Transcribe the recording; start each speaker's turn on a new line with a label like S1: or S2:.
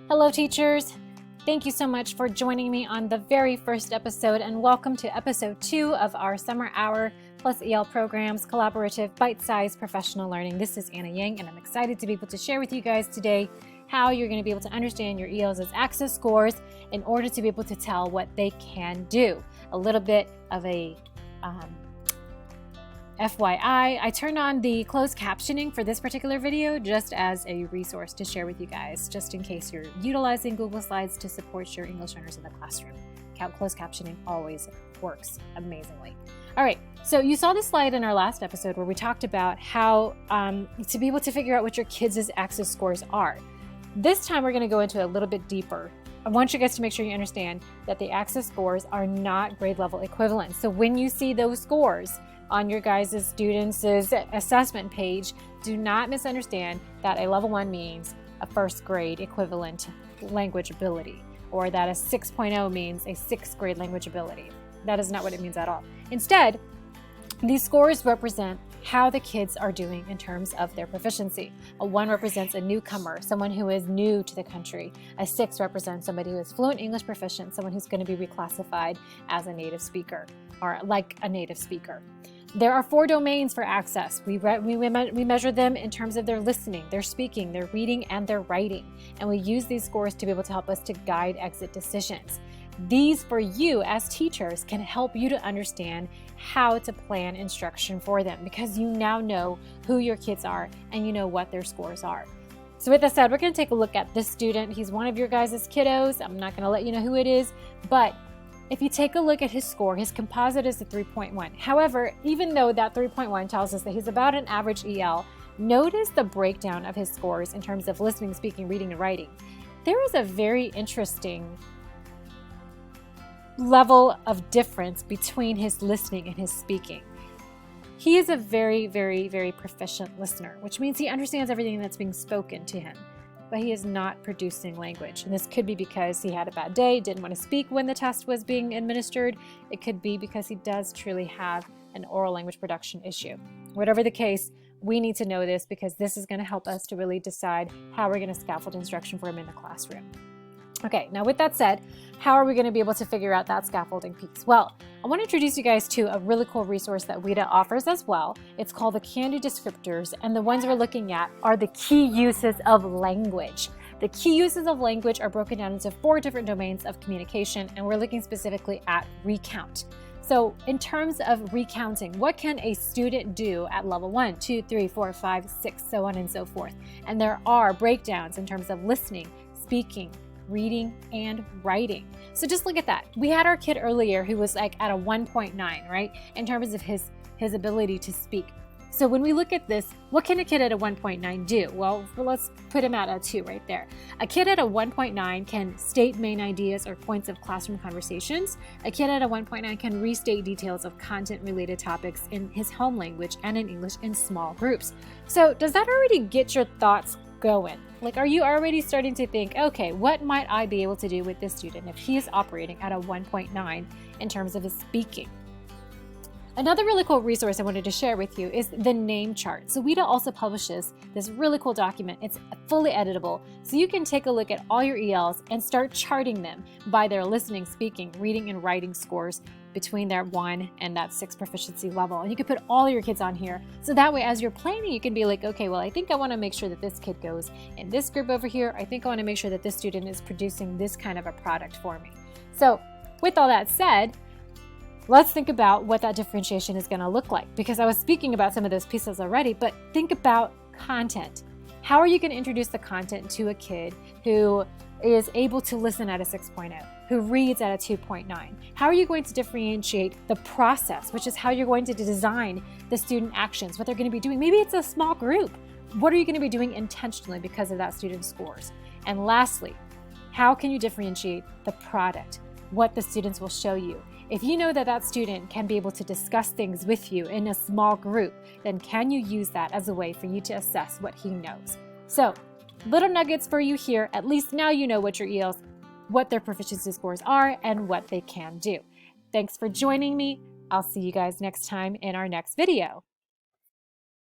S1: Hello teachers! Thank you so much for joining me on the very first episode, and welcome to episode 2 of our Summer Hour plus EL programs collaborative bite-sized professional learning. This is Anna Yang, and I'm excited to be able to share with you guys today how you're going to be able to understand your EL's access scores in order to be able to tell what they can do. A little bit of a FYI, I turned on the closed captioning for this particular video just as a resource to share with you guys, just in case you're utilizing Google Slides to support your English learners in the classroom. Closed captioning always works amazingly. All right, so you saw the slide in our last episode where we talked about how to be able to figure out what your kids' access scores are. This time we're going to go into a little bit deeper. I want you guys to make sure you understand that the access scores are not grade level equivalent. So when you see those scores on your guys' students' assessment page, do not misunderstand that a level 1 means a first grade equivalent language ability, or that a 6.0 means a 6th grade language ability. That is not what it means at all. Instead, these scores represent how the kids are doing in terms of their proficiency. A 1 represents a newcomer, someone who is new to the country. A 6 represents somebody who is fluent English proficient, someone who's going to be reclassified as a native speaker, or like a native speaker. There are 4 domains for access. We measure them in terms of their listening, their speaking, their reading, and their writing. And we use these scores to be able to help us to guide exit decisions. These, for you as teachers, can help you to understand how to plan instruction for them, because you now know who your kids are and you know what their scores are. So with that said, we're going to take a look at this student. He's one of your guys' kiddos. I'm not going to let you know who it is, but if you take a look at his score, his composite is a 3.1. However, even though that 3.1 tells us that he's about an average EL, notice the breakdown of his scores in terms of listening, speaking, reading, and writing. There is a very interesting level of difference between his listening and his speaking. He is a very, very, very proficient listener, which means he understands everything that's being spoken to him, but he is not producing language. And this could be because he had a bad day, didn't want to speak when the test was being administered. It could be because he does truly have an oral language production issue. Whatever the case, we need to know this, because this is going to help us to really decide how we're going to scaffold instruction for him in the classroom. Okay, now with that said, how are we going to be able to figure out that scaffolding piece? Well, I want to introduce you guys to a really cool resource that WIDA offers as well. It's called the Candy Descriptors, and the ones we're looking at are the key uses of language. The key uses of language are broken down into 4 different domains of communication, and we're looking specifically at recount. So in terms of recounting, what can a student do at level 1, 2, 3, 4, 5, 6, so on and so forth? And there are breakdowns in terms of listening, speaking, reading, and writing. So just look at that. We had our kid earlier who was like at a 1.9, right? In terms of his ability to speak. So when we look at this, what can a kid at a 1.9 do? Well, let's put him at a 2 right there. A kid at a 1.9 can state main ideas or points of classroom conversations. A kid at a 1.9 can restate details of content-related topics in his home language and in English in small groups. So does that already get your thoughts going? Like, are you already starting to think, okay, what might I be able to do with this student if he is operating at a 1.9 in terms of his speaking? Another really cool resource I wanted to share with you is the name chart. So WIDA also publishes this really cool document. It's fully editable, so you can take a look at all your ELs and start charting them by their listening, speaking, reading, and writing scores between their 1 and that 6 proficiency level. And you can put all your kids on here, so that way as you're planning, you can be like, okay, well, I think I want to make sure that this kid goes in this group over here. I think I want to make sure that this student is producing this kind of a product for me. So with all that said, let's think about what that differentiation is going to look like, because I was speaking about some of those pieces already, but think about content. How are you going to introduce the content to a kid who is able to listen at a 6.0, who reads at a 2.9? How are you going to differentiate the process, which is how you're going to design the student actions, what they're going to be doing? Maybe it's a small group. What are you going to be doing intentionally because of that student's scores? And lastly, how can you differentiate the product, what the students will show you? If you know that that student can be able to discuss things with you in a small group, then can you use that as a way for you to assess what he knows? So, little nuggets for you here. At least now you know what your ELs, what their proficiency scores are, and what they can do. Thanks for joining me. I'll see you guys next time in our next video.